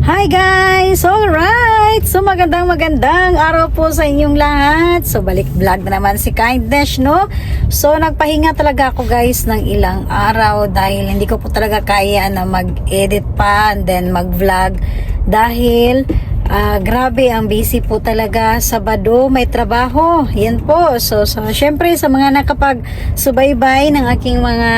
Hi guys! Alright! So magandang araw po sa inyong lahat. So balik vlog na naman si Kindness, no? So nagpahinga talaga ako guys ng ilang araw dahil hindi ko po talaga kaya na mag-edit pa and then mag-vlog dahil grabe ang busy po talaga. Sabado may trabaho. Yan po. So syempre sa mga nakapag-subaybay ng aking mga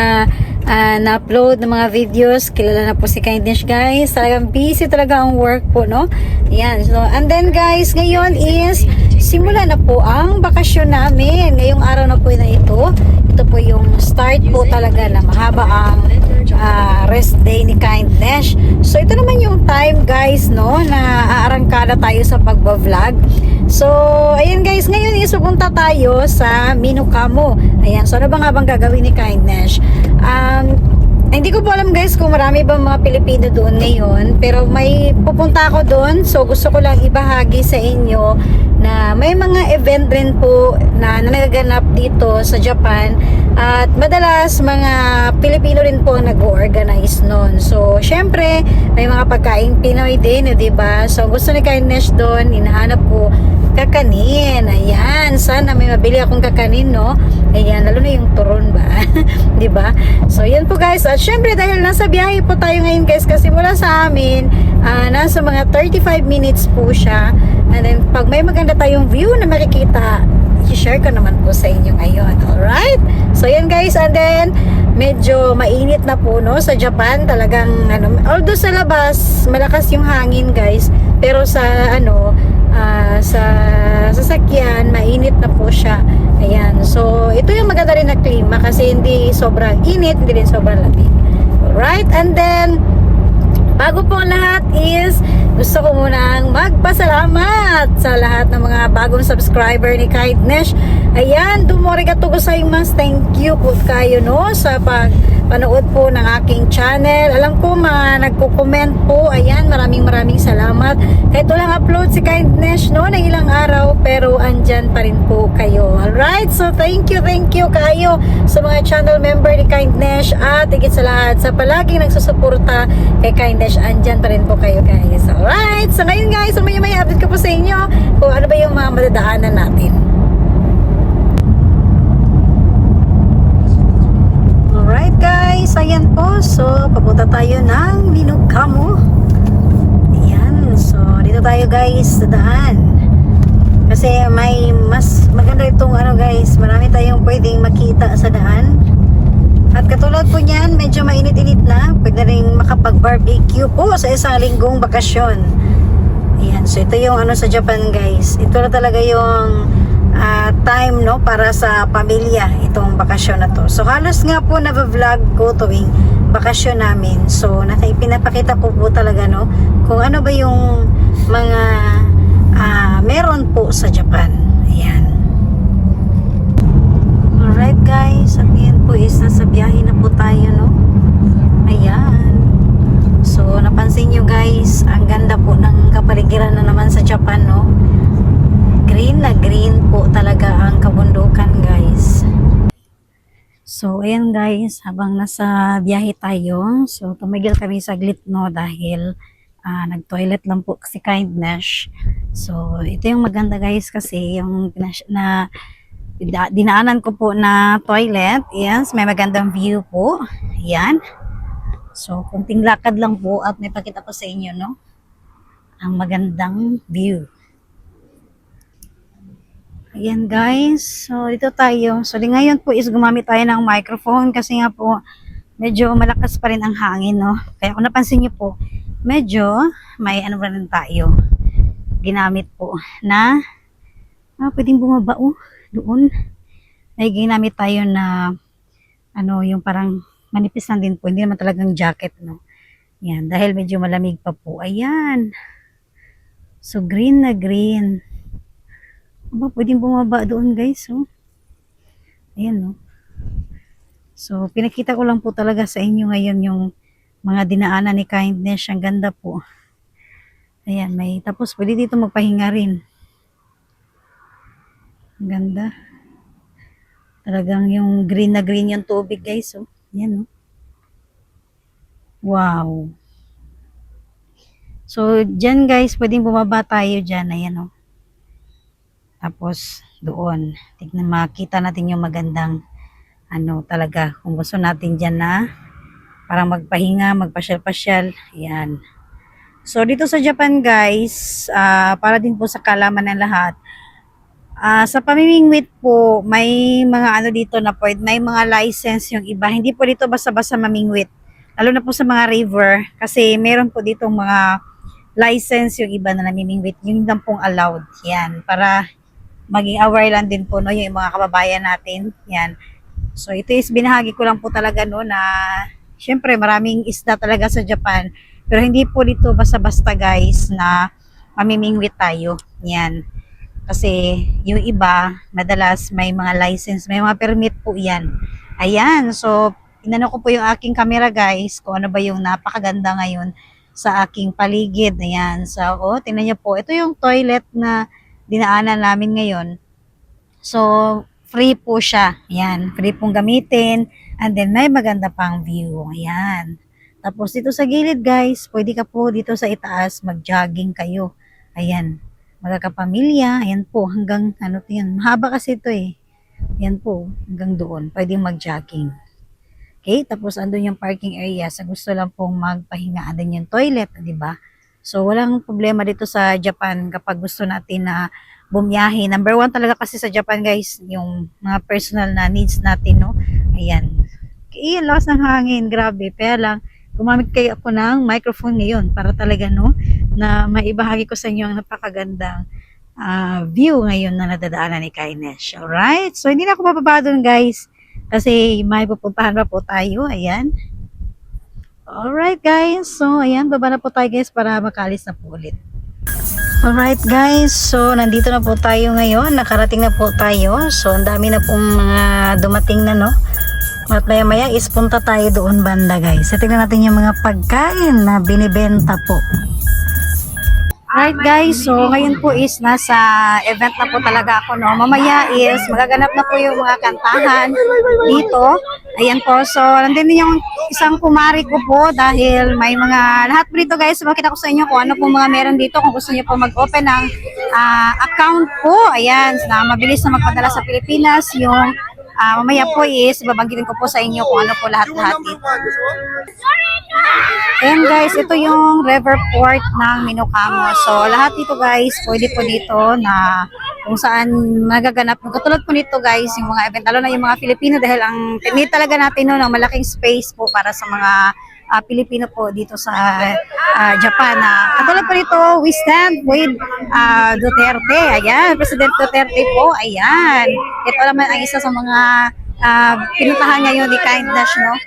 na-upload ng mga videos, kilala na po si Kindness guys. Talagang busy talaga ang work po, no? Yan. So, and then guys, ngayon is simula na po ang bakasyon namin. Ngayong araw na po na ito. Ito po yung start po talaga na mahaba ang rest day ni Kindness. So, ito naman yung time guys, no? Na aarangkada tayo sa pagbablog. So, ayan guys, ngayon is pupunta tayo sa Minukamo. Ayan, so ano ba nga bang gagawin ni Kindness? Hindi ko po alam guys kung marami ba mga Pilipino doon ngayon, pero may pupunta ako doon. So, gusto ko lang ibahagi sa inyo na may mga event rin po na nagaganap dito sa Japan. At madalas mga Pilipino rin po ang nag-organize noon. So, syempre, may mga pagkain Pinoy din, di ba? So, gusto ni Kindness doon, hinahanap ko kakanin. Ayan, sana may mabili akong kakanin, no? Ayan, lalo na yung turon ba? Di ba? So, yan po guys. At syempre, dahil nasa biyahe po tayo ngayon guys, kasi mula sa amin, nasa mga 35 minutes po siya. And then, pag may maganda tayong view na makikita, i-share ko naman po sa inyo ngayon. Alright? So, yan guys. And then, medyo mainit na po, no? Sa Japan, talagang, although sa labas, malakas yung hangin guys. Pero sa, sa sasakyan, mainit na po siya. Ayan. So, ito yung maganda rin na klima kasi hindi sobrang init, hindi rin sobrang lamig. Alright? And then, bago po lahat is, gusto ko munang magpasalamat sa lahat ng mga bagong subscriber ni Kindness. Ayan, dumorigato gozaimasu. Thank you po kayo, no, sa panood po ng aking channel. Alam ko mga nagko-comment po. Ayan, maraming salamat. Kahit walang upload si Kindness, no, ng ilang araw, pero andyan pa rin po kayo. Alright, so thank you kayo sa mga channel member ni Kindness at higit sa lahat sa palaging nagsusuporta kay Kindness. Andyan pa rin po kayo guys. Alright, so ngayon guys, so may update ko po sa inyo kung ano ba yung mga madadaanan natin. Alright guys, ayan po. So, papunta tayo ng Minukamo. Ayan, so dito tayo guys sa daan. Kasi may mas maganda itong guys, marami tayong pwedeng makita sa daan. At katulad po niyan, medyo mainit-init na. Pwede rin makapag-barbecue po sa isang linggong bakasyon. Ayan, so ito yung sa Japan guys. Ito na talaga yung time, no, para sa pamilya, itong bakasyon na to. So halos nga po na-vlog ko tuwing bakasyon namin. So pinapakita ko po talaga, no, kung ano ba yung mga meron po sa Japan. Ayan. Alright guys, at yan po is nasa biyahe na po tayo, no. Ayan. So napansin nyo guys, ang ganda po ng kapaligiran na naman sa Japan, no. Green na green po talaga ang kabundukan guys. So ayan guys, habang nasa biyahe tayo, so tumigil kami saglit, no, dahil nag-toilet lang po si Kindness. So ito yung maganda guys kasi yung dinaanan ko po na toilet. Yes, may magandang view po. Ayan. So kunting lakad lang po at may pakita ko sa inyo, no, ang magandang view. Ayan guys, so dito tayo. So ngayon po is gumamit tayo ng microphone kasi nga po medyo malakas pa rin ang hangin, no. Kaya kung napansin nyo po, medyo may rin tayo ginamit po na pwedeng bumaba doon. May ginamit tayo na yung parang manipis lang din po, hindi naman talagang jacket, no. Ayan, dahil medyo malamig pa po. Ayan. So green na green. Pwedeng bumaba doon guys, oh. Ayan, no. So pinakita ko lang po talaga sa inyo ngayon yung mga dinaanan ni Kindness. Ang ganda po. Ayan, tapos pwede dito magpahinga rin. Ang ganda. Talagang yung green na green yung tubig guys, oh. Ayan, oh. Wow. So, dyan guys, pwedeng bumaba tayo dyan. Ayan o. Tapos, doon. Tignan, makita natin yung magandang, ano talaga, kung gusto natin dyan na, parang magpahinga, magpasyal-pasyal. Ayan. So, dito sa Japan guys, para din po sa kalaman ng lahat, sa pamimingwit po, may mga ano dito na pwede, may mga license yung iba. Hindi po dito basta-basta mamingwit. Lalo na po sa mga river, kasi meron po ditong mga license yung iba na namimingwit. Yung lang pong allowed. Yan, para maging aware lang din po no, yung mga kababayan natin. Yan. So, ito is binahagi ko lang po talaga no na syempre maraming isda talaga sa Japan. Pero hindi po dito basta-basta guys na mamimingwit tayo. Yan. Kasi yung iba, madalas may mga license, may mga permit po yan. Ayan, so inano ko po yung aking camera guys, kung ano ba yung napakaganda ngayon sa aking paligid. Ayan, so tingnan niyo po, ito yung toilet na dinaanan namin ngayon. So, free po siya. Ayan, free pong gamitin. And then, may maganda pang view. Ayan. Tapos, dito sa gilid, guys, pwede ka po dito sa itaas, mag-jogging kayo. Ayan. Magkakapamilya. Ayan po, hanggang, ano to yan. Mahaba kasi ito eh. Ayan po, hanggang doon. Pwede mag-jogging. Okay, tapos andun yung parking area. Sa gusto lang pong magpahinga, andun yung toilet, di ba? So, walang problema dito sa Japan kapag gusto natin na bumiyahe. Number one talaga kasi sa Japan, guys, yung mga personal na needs natin, no? Ayan. Iyan, lakas ng hangin. Grabe. Kaya lang, gumamit kayo ako ng microphone ngayon para talaga, no, na maibahagi ko sa inyo ang napakagandang view ngayon na nadadaanan ni Kainesh. Alright? So, hindi na ako bababa dun, guys. Kasi may pupuntahan pa po tayo. Ayan. Alright guys. So, ayan. Baba na po tayo guys para makalis na po ulit. Alright guys. So, nandito na po tayo ngayon. Nakarating na po tayo. So, ang dami na pong mga dumating na no. At maya maya is punta tayo doon banda guys. So, tingnan natin yung mga pagkain na binibenta po. Alright guys, so ngayon po is nasa event na po talaga ako, no. Mamaya is magaganap na po yung mga kantahan dito. Ayan po, so nandun din yung isang kumari ko po dahil may mga, lahat po dito guys, makita ko sa inyo kung ano po mga meron dito kung gusto niyo po mag-open ng account po. Ayan, na mabilis na magpadala sa Pilipinas. Yung mamaya po is babanggitin ko po sa inyo kung ano po lahat-lahat dito. Ayan guys, ito yung river port ng Minokamo. So, lahat dito guys, pwede po dito na kung saan magaganap. Katulad po nito guys, yung mga event, lalo na yung mga Filipino dahil ang need talaga natin no, ng malaking space po para sa mga Pilipino po dito sa Japan. Katulad po nito, we stand with Duterte. Ayan, President Duterte po. Ayan. Ito naman ang isa sa mga pinuntahan ngayon ni Kindness, no?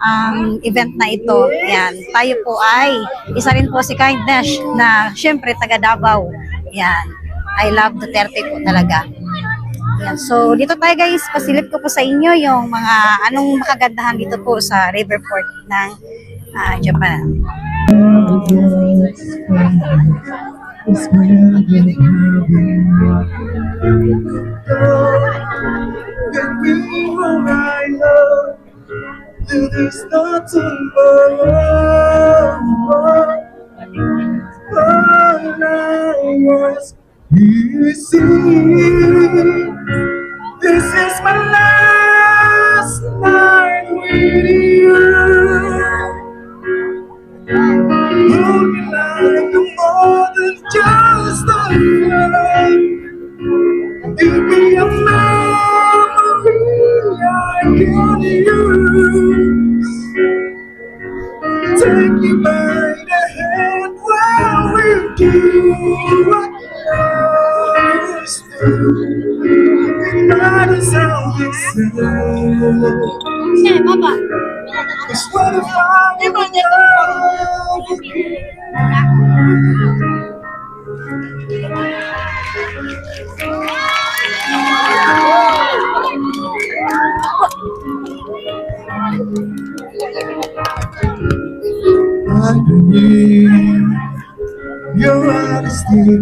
Ang event na ito. Yan. Tayo po ay isa rin po si Kindness na syempre taga Davao. Yan. I love Duterte po talaga. Yan. So, dito tayo guys, pasilip ko po sa inyo yung mga anong makagandahan dito po sa Riverport ng Japan. There's no tomorrow. All I was you see. This is my last night with you. Hold me like a more than just a friend. It'll be a memory I can use. Take me by the hand while we do what lovers do. Might as well be Hey, Papa. Cause what if I never love I believe your honesty.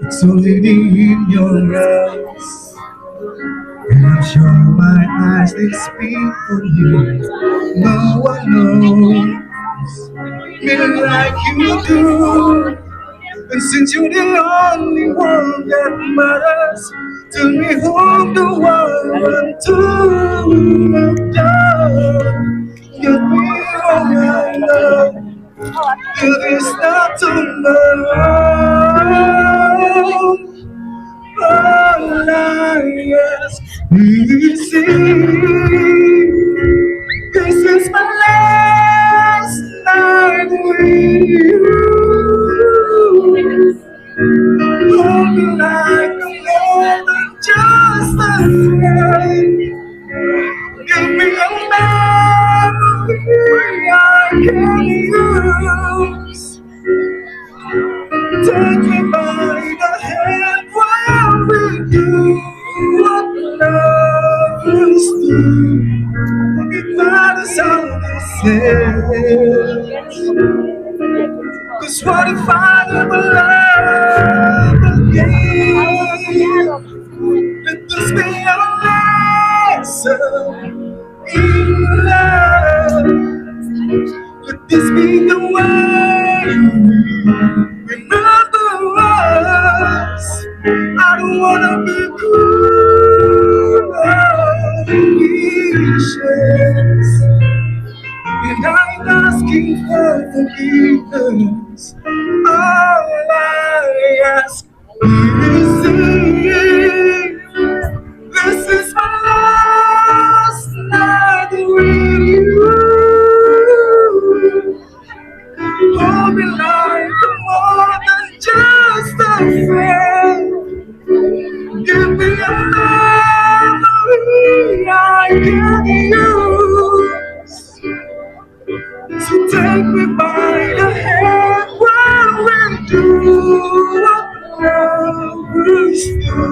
It's only in your eyes. And I'm sure my eyes they speak for you. No one knows me like you do. And since you're the only one that matters, tell me who the one to love down. Give me all my love. Give this not tomorrow. All I ask is this is my last night with you. Hold me like more than just a friend. Give me a memory I can use. Take me by the hand while we do what lovers do. It matters all the same. 'Cause what if I never love again? Let this be our lesson in love. Let this be the way we remember us. I don't wanna be cruel or vicious. And I'm asking for forgiveness. All I ask is this is my last night with you. Hold me like more than just a friend. Give me a memory I can use. So take me by the hand while we do what lovers do.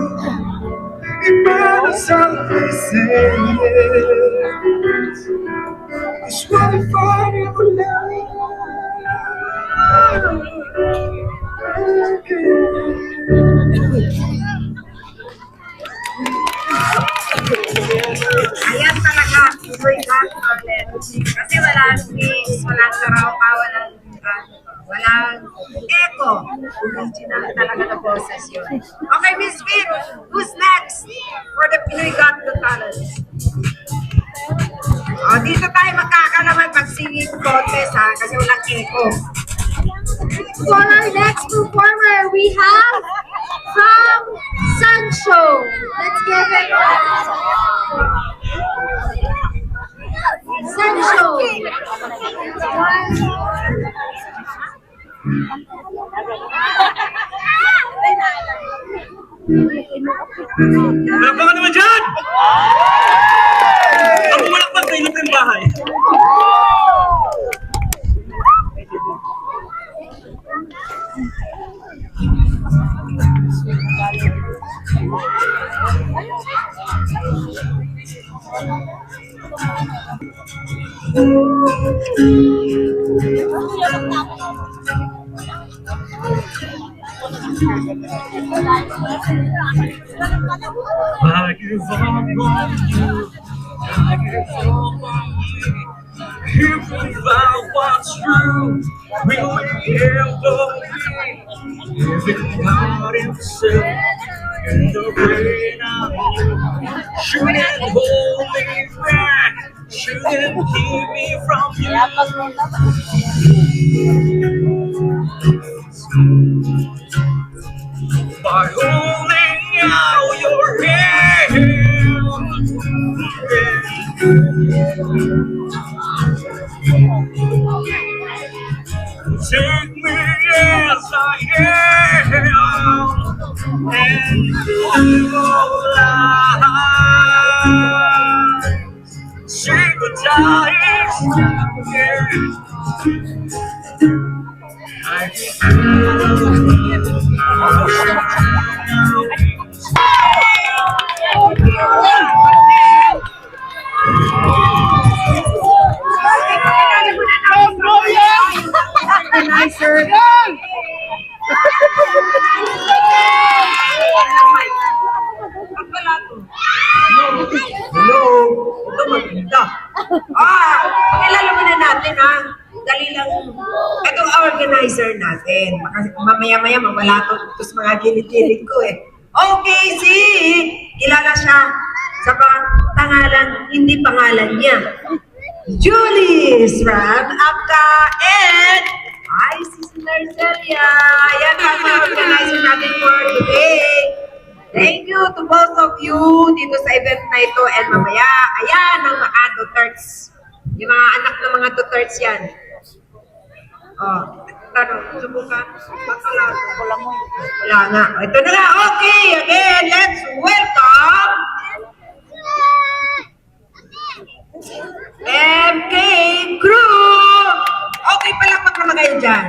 It matters how they say. 'Cause what if I never love again? Ayan talaga, tuloy back ulit. Kasi walang space, walang sarawa, walang echo. Original talaga na boses yun. Okay, Miss Vin, who's next for the Pinoy Got Talent? Dito tayo magkakalaman pag singing contest ha, kasi walang echo. For our next performer, we have from Sancho. Let's give it Sancho. Wala ka naman dyan! Ang umalakbag sa ilog ng bahay. I give up on you. I give up on you. If we found what's true, will we ever be? Living God Himself in the rain of you. Shouldn't hold me back. Shouldn't keep me from you. By holding out your hand. Take me as I am and live life. Say goodbye. Nicer. Hello. Ito maganda. Pakilala muna natin ha. dali lang. Ito organizer natin. Mamaya-maya mawala to sa mga gilid-gilid ko eh. Okay, kilala siya sa pangalan, hindi pangalan niya. Julie Ram Apka and si Narcelia. Yan ang mga organizer natin for today. Thank you to both of you dito sa event na ito. And mamaya, ayan ang mga Duterts. Yung mga anak ng mga Duterts yan. Subukan. Wala nga. Ito na nga. Okay, again, let's welcome MK Crew! Okay, palakpak naman kayo dyan.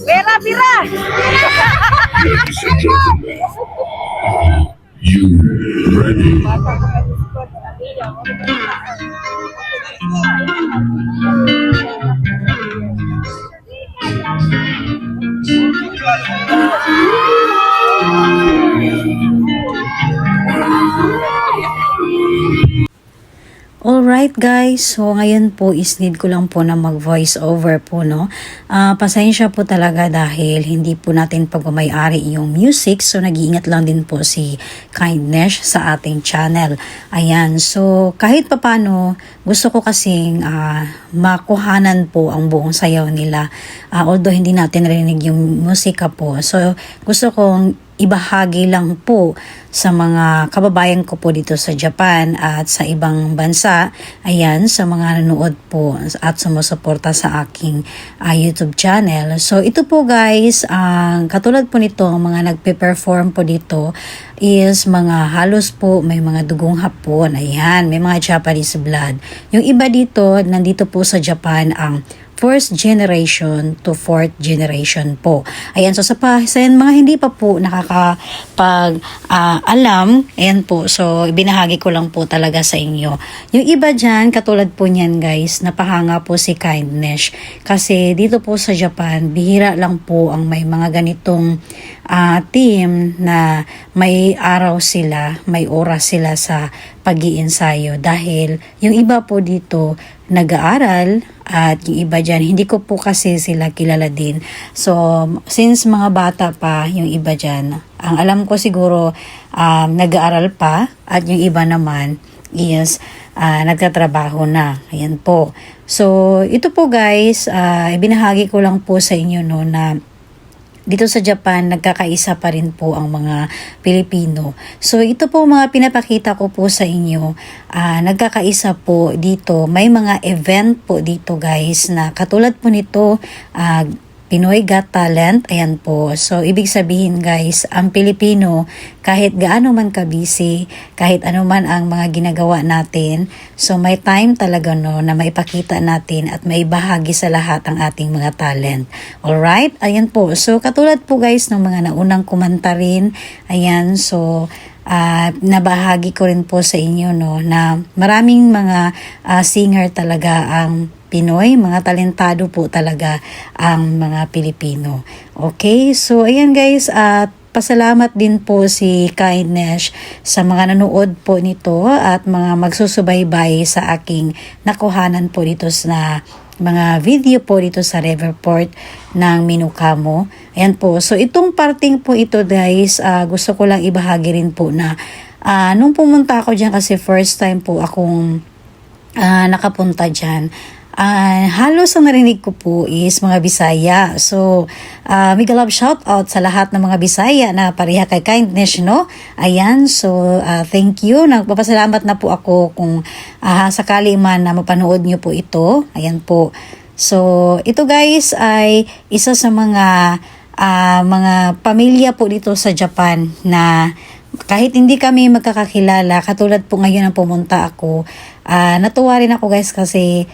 Pera, pira! You ready? Alright guys, so ngayon po is need ko lang po na mag voice over po, no. Pasensya po talaga dahil hindi po natin pagmamayari yung music, so nag-iingat lang din po si Kindness sa ating channel. Ayan, so kahit papano gusto ko kasing makuhanan po ang buong sayaw nila, although hindi natin narinig yung musika po. So gusto kong ibahagi lang po sa mga kababayan ko po dito sa Japan at sa ibang bansa, ayan, sa mga nanonood po at sumusuporta sa aking YouTube channel. So ito po guys, katulad po nito, mga nagpe-perform po dito is mga halos po may mga dugong Hapon, ayan, may mga Japanese blood. Yung iba dito, nandito po sa Japan ang first generation to fourth generation po. Ayan, so sa mga hindi pa po alam, ayan po, so binahagi ko lang po talaga sa inyo. Yung iba dyan, katulad po niyan guys, napahanga po si Kindness. Kasi dito po sa Japan, bihira lang po ang may mga ganitong team na may araw sila, may oras sila sa pag-iensayo. Dahil yung iba po dito, nag-aaral at yung iba dyan, hindi ko po kasi sila kilala din. So, since mga bata pa, yung iba dyan, ang alam ko siguro nag-aaral pa at yung iba naman is nagtatrabaho na. Ayan po. So, ito po guys, ibinahagi ko lang po sa inyo no na dito sa Japan, nagkakaisa pa rin po ang mga Pilipino. So, ito po mga pinapakita ko po sa inyo. Nagkakaisa po dito. May mga event po dito guys na katulad po nito, Pinoy Got Talent, ayan po. So, ibig sabihin guys, ang Pilipino, kahit gaano man ka-busy, kahit ano man ang mga ginagawa natin, so may time talaga no, na maipakita natin at maibahagi sa lahat ang ating mga talent. Alright? Ayan po. So, katulad po guys ng mga naunang kumanta rin, ayan, so, nabahagi ko rin po sa inyo no, na maraming mga singer talaga ang Pinoy, mga talentado po talaga ang mga Pilipino. Okay, so ayan guys, pasalamat din po si Kindness sa mga nanood po nito at mga magsusubaybay sa aking nakuhanan po dito sa mga video po dito sa Riverport ng Minokamo. Ayan po, so itong parting po ito guys, gusto ko lang ibahagi rin po na nung pumunta ako dyan kasi first time po akong nakapunta dyan, halos ang narinig ko po is mga Bisaya. So, mega love shout out sa lahat ng mga Bisaya na pareha kay Kindness, no? Ayan, so thank you. Nagpapasalamat na po ako kung sakali man na mapanood nyo po ito. Ayan po. So, ito guys ay isa sa mga pamilya po dito sa Japan na kahit hindi kami magkakakilala, katulad po ngayon ang pumunta ako, natuwa rin ako guys kasi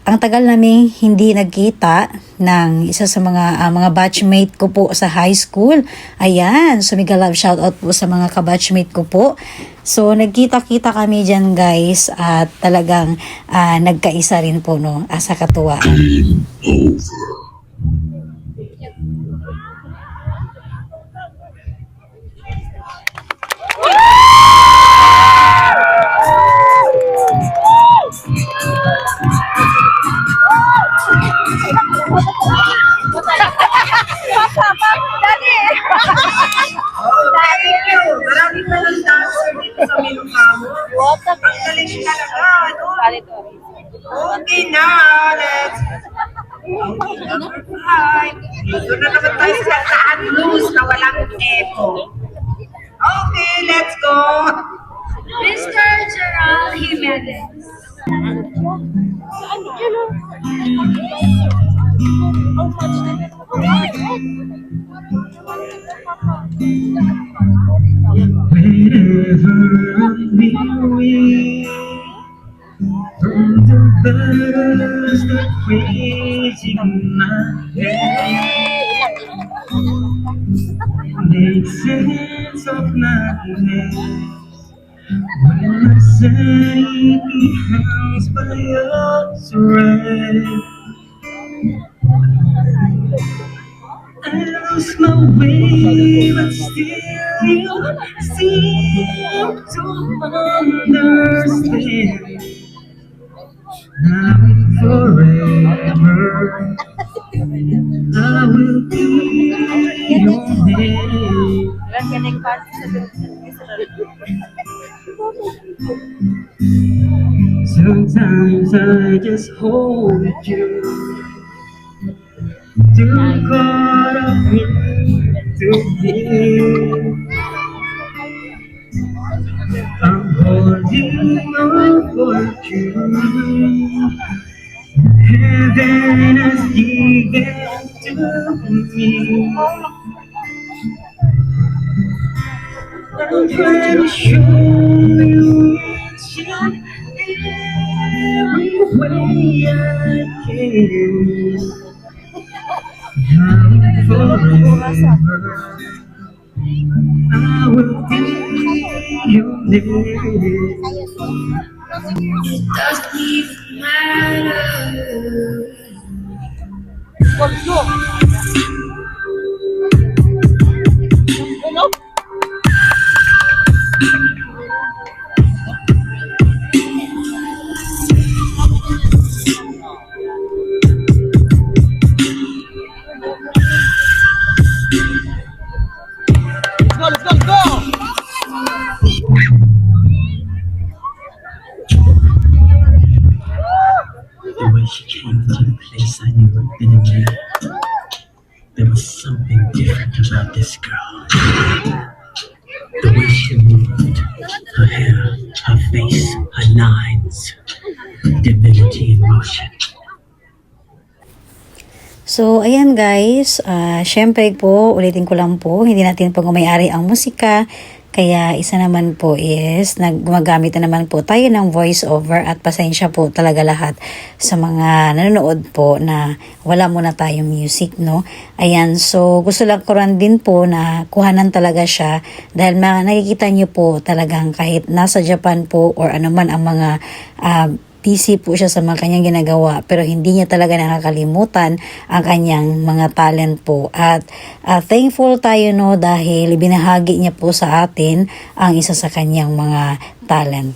ang tagal namin hindi nagkita ng isa sa mga batchmate ko po sa high school. Ayan, so mega love shout out po sa mga kabatchmate ko po. So nagkita-kita kami dyan guys at talagang nagkaisa rin po no, sa katuwaan. ready na. Let's number 5. Dito na naman tayo sa saan blues na walang echo. Okay, let's go. Mr. Gerald Jimenez. Wherever I'm weary from the birds that raging in my head, make sense of madness when my sanity hangs by a thread. I lost my way, but still you seem to understand. Now and forever, I will be your man. Sometimes I just hold you, too caught up into me. I'm holding on for you. Heaven has given to me. I'm trying to show you each and every way I can. Now forever, I will be your name. Doesn't even matter. The way she came to the place I knew had been in me. There was something different about this girl. The way she moved, her hair, her face, her lines, divinity in motion. So, ayan guys, syempre po, ulitin ko lang po, hindi natin po gumayari ang musika, kaya isa naman po is, gumagamit na naman po tayo ng voice over at pasensya po talaga lahat sa mga nanonood po na wala muna tayong music, no? Ayan, so gusto lang ko rin din po na kuhanan talaga siya dahil nakikita nyo po talagang kahit nasa Japan po or ano man ang mga busy po siya sa mga kanyang ginagawa pero hindi niya talaga nakakalimutan ang kanyang mga talent po at thankful tayo no dahil binahagi niya po sa atin ang isa sa kanyang mga talent.